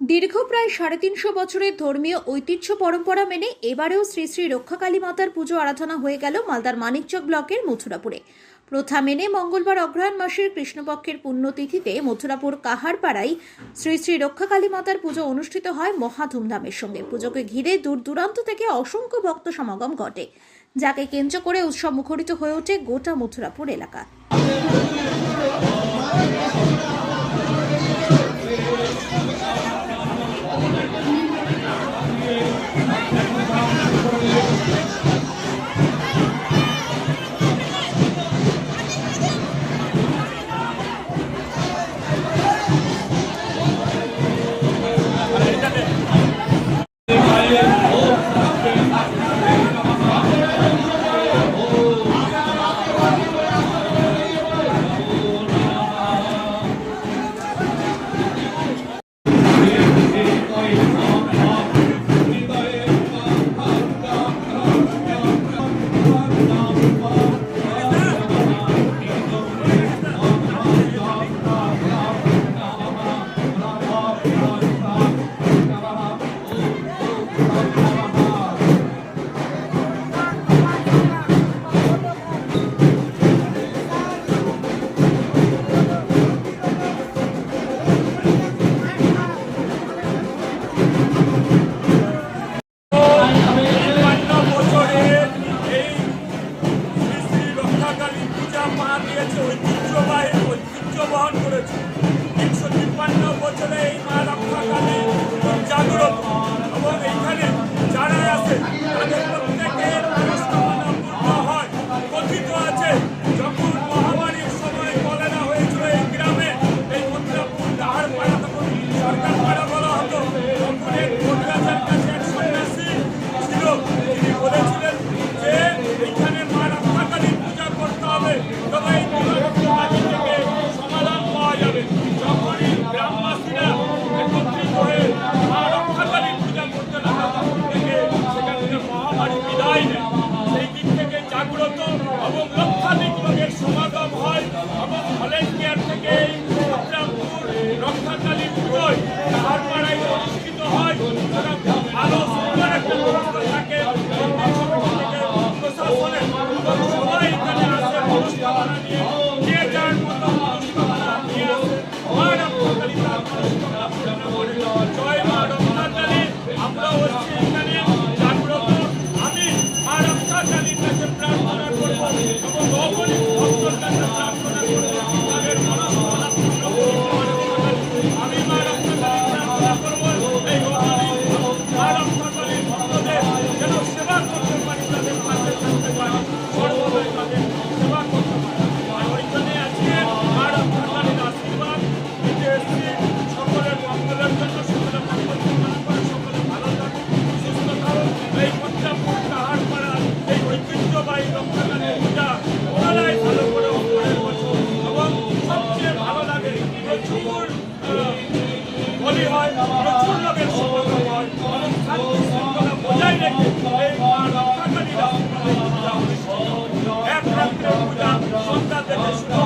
দীর্ঘ প্রায় ৩৫০ বছরের ধর্মীয় ঐতিহ্য পরম্পরা মেনে এবারেও শ্রী শ্রী রক্ষাকালী মাতার পুজো আরাধনা হয়ে গেল মালদার মানিকচক ব্লকের মথুরাপুরে। প্রথা মেনে মঙ্গলবার অগ্রহায়ণ মাসের কৃষ্ণপক্ষের পুণ্যতিথিতে মথুরাপুর কাহারপাড়ায় শ্রী শ্রী রক্ষাকালী মাতার পুজো অনুষ্ঠিত হয় মহা ধুমধামের সঙ্গে। পুজোকে ঘিরে দূর দূরান্ত থেকে অসংখ্য ভক্ত সমাগম ঘটে, যাকে কেন্দ্র করে উৎসব মুখরিত হয়ে ওঠে গোটা মথুরাপুর এলাকা। ঐতিহ্য বহন করেছে ১৫৩ বছরে এই মা রক্ষাকালী জাগ্রত এবং এইখানে যারা আছে তাদের প্রত্যেকের মনস্কামনা পূর্ণ হয়। কথিত আছে যখন মহামারীর সময় কলেরা হয়েছিল এই গ্রামে, এই মথুরাপুর কাহারপাড়া তখন সরকার পাড়া বলা হতো, তখন এক কবিরাজের কাছে এক সন্ন্যাসী ছিল, তিনি বলেছিলেন যে এইখানে মা রক্ষাকালী পূজা করতে হবে, তবে এই রক্ষাকালী থেকে সমাধান পাওয়া যাবে। যখনই গ্রামবাসীরা একত্রিত হয়ে মা রক্ষাকালী পূজা করতে লাগা থেকে সেখান থেকে মহামারী বিদায় নেয়। সেই দিক থেকে জাগ্রত এবং লক্ষাধিক লোকের সমাগম হয় এবং ভলেন্টিয়ার থেকে এই মথুরাপুর রক্ষাকালী পুজোয় কাহারপাড়ায় অনুষ্ঠিত হয়। ভালো সুন্দর একটা ব্যবস্থা থাকে প্রশাসনের, সবাই এখানে আসে মনস্কামনা নিয়ে, যে যার মতো মনস্কামনা নিয়ে আসে। মা রক্ষাকালী তার মনস্কামনা পূর্ণ করে। জয় মা রক্ষাকালী। আমরা হচ্ছি এখানে জাগ্রত। আমি মা রক্ষাকালীর কাছে প্রার্থনা করব এবং অগণিত ভক্তর কাছে প্রার্থনা করব তাদের মনস্কামনা পূর্ণ করুন। আমি মা রক্ষাকালী প্রার্থনা করব এই অগণিত মা রক্ষাকালীর ভক্তদের যেন সেবা করতে পারি, তাদের পাশে থাকতে পারি, সর্বদাই তাদের সেবা করতে পারি। আর ওইখানে আজকে মা রক্ষাকালীর আশীর্বাদ নিতে এসেছি সকলের মঙ্গলের জন্য, সকলের মঙ্গল কামনা করে সকলে ভালো থাকুন, সুস্থ থাকুন। এই মথুরাপুর কাহারপাড়ার এই ঐতিহ্যবাহী রক্ষাকালী পূজা ওনারাই ভালো করে অপরের বছর এবং সবচেয়ে ভালো লাগে প্রচুর বলি হয়, প্রচুর লোকের সমাগম হয় এবং শান্তি শৃঙ্খলা বজায় রেখে এই মা রক্ষাকালীরা পূজা অনুষ্ঠিত হয়। এক রাত্রে পূজা সন্ধ্যা থেকে শুরু